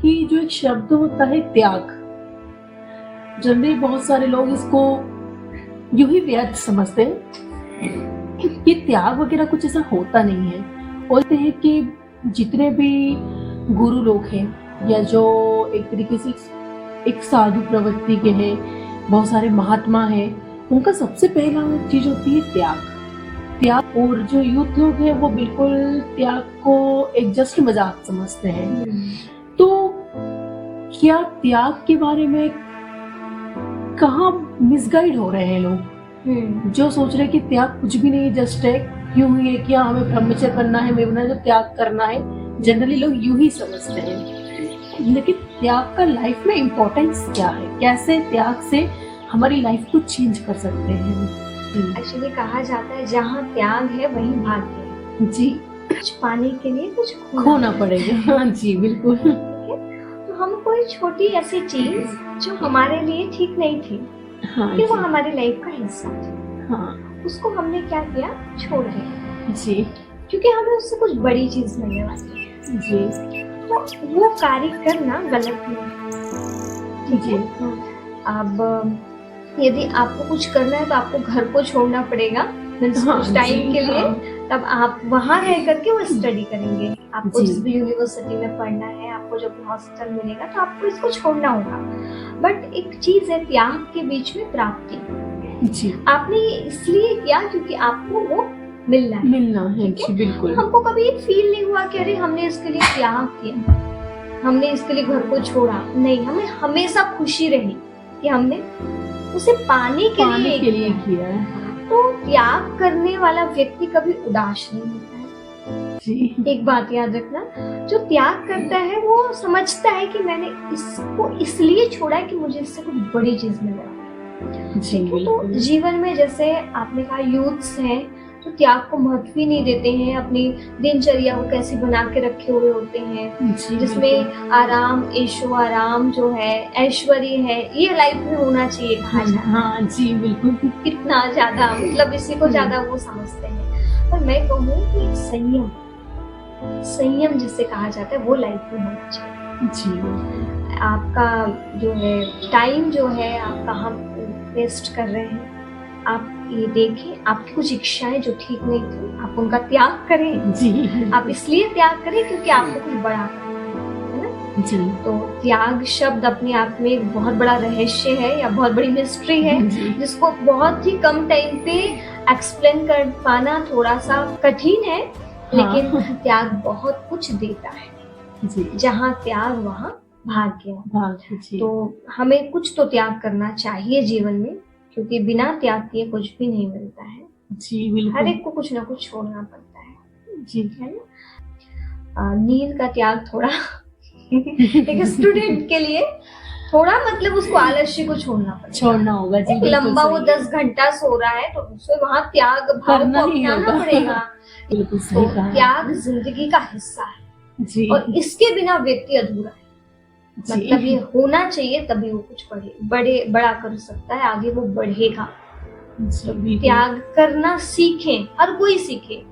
कि जो एक शब्द होता है त्याग, जनरली बहुत सारे लोग इसको यूं ही व्यर्थ समझते हैं कि त्याग वगैरह कुछ ऐसा होता नहीं है। बोलते हैं कि जितने भी गुरु लोग हैं या जो एक तरीके से एक साधु प्रवृत्ति के हैं, बहुत सारे महात्मा हैं, उनका सबसे पहला चीज होती है त्याग। त्याग, और जो यूथ लोग हैं वो बिल्कुल त्याग को एक जस्ट मजाक समझते हैं। तो क्या त्याग के बारे में कहाँ मिसगाइड हो रहे हैं लोग, जो सोच रहे हैं कि त्याग कुछ भी नहीं, जस्ट है यूं ही है कि हाँ, हमें ब्रह्मचर्य करना है, हमें जो त्याग करना है, जनरली लोग यूं ही समझते हैं। लेकिन त्याग का लाइफ में इम्पोर्टेंस क्या है, कैसे त्याग से हमारी लाइफ को चेंज कर सकते हैं? एक्चुअली कहा जाता है जहाँ त्याग है वहीं भाग्य है। जी, कुछ पाने के लिए कुछ खोना पड़ेगा। हाँ जी, बिल्कुल। तो हम कोई छोटी ऐसी चीज जो हमारे लिए ठीक नहीं थी, हाँ कि वो जी, हमारी लाइफ का हिस्सा थी, हाँ उसको हमने क्या किया, छोड़ दिया, जी, क्योंकि हमें उससे कुछ बड़ी चीज मिलने वाली है। जी, तो वो कार्य करना गलत नहीं, ठीक जी, है। अब यदि आपको कुछ करना है तो आपको घर को छोड़ना पड़ेगा, मीन्स हाँ कुछ टाइम जी, के लिए, हाँ, तब आप वहां रह करके वो स्टडी करेंगे। आपको जी। जिस भी यूनिवर्सिटी में पढ़ना है, आपको जब भी हॉस्टल मिलेगा तो आपको इसको छोड़ना होगा। बट एक चीज है त्याग के बीच में प्राप्ति। जी, आपने ये इसलिए किया क्योंकि आपको वो मिलना है, है ठीक जी, है। बिल्कुल। तो हमको कभी ये फील नहीं हुआ कि अरे हमने इसके लिए त्याग किया, हमने इसके लिए घर को छोड़ा, नहीं, हमें हमेशा खुशी रही कि हमने उसे पाने के लिए किया है। तो त्याग करने वाला व्यक्ति कभी उदास नहीं होता है। जी, एक बात याद रखना, जो त्याग करता है वो समझता है कि मैंने इसको इसलिए छोड़ा है कि मुझे इससे कुछ बड़ी चीज मिल रहा है, जी, ठीक है। तो बिल्कुल। जीवन में जैसे आपने कहा यूथ्स हैं तो त्याग को महत्व ही नहीं देते हैं, अपनी दिनचर्या को कैसे बना के रखे हुए होते हैं, जी, जिसमें आराम, ऐशो आराम जो है, ऐश्वर्य है, ये लाइफ में होना चाहिए कहा जाता है। हाँ जी, बिल्कुल। कितना ज्यादा, मतलब इसी को ज्यादा वो समझते हैं। पर मैं कहूँ कि संयम, संयम जिसे कहा जाता है वो लाइफ में होना चाहिए। जी, आपका जो है टाइम जो है आप कहाँ वेस्ट कर रहे हैं, आप ये देखें। आपकी कुछ इच्छाएं जो ठीक नहीं थी, आप उनका त्याग करें। जी, आप इसलिए त्याग करें क्योंकि आपको कुछ बड़ा करना है ना। जी, तो त्याग शब्द अपने आप में एक बहुत बड़ा रहस्य है या बहुत बड़ी मिस्ट्री है, जी, जिसको बहुत ही कम टाइम पे एक्सप्लेन कर पाना थोड़ा सा कठिन है। लेकिन त्याग बहुत कुछ देता है। जी, जहाँ त्याग वहाँ भाग्य। जी, तो हमें कुछ तो त्याग करना चाहिए जीवन में, क्योंकि बिना त्याग किए कुछ भी नहीं मिलता है। जी, हर बिल्कुल। एक को कुछ ना कुछ छोड़ना पड़ता है, जी, है ना। नींद का त्याग थोड़ा एक स्टूडेंट के लिए थोड़ा, मतलब उसको आलस्य को छोड़ना पड़ेगा। छोड़ना होगा जी, एक बिल्कुल लंबा वो सही है। 10 घंटा सो रहा है तो उसे वहां त्याग भाव करना को ही अपनाना होगा। पड़ेगा। बिल्कुल तो सही कहा त्याग आपने। जिंदगी का हिस्सा है जी, और इसके बिना व्यक्ति अधूरा है। मतलब जी, ये होना चाहिए तभी वो कुछ बड़ा कर सकता है, आगे वो बढ़ेगा। जी, तो बिल्कुल। त्याग करना सीखें, हर कोई सीखे।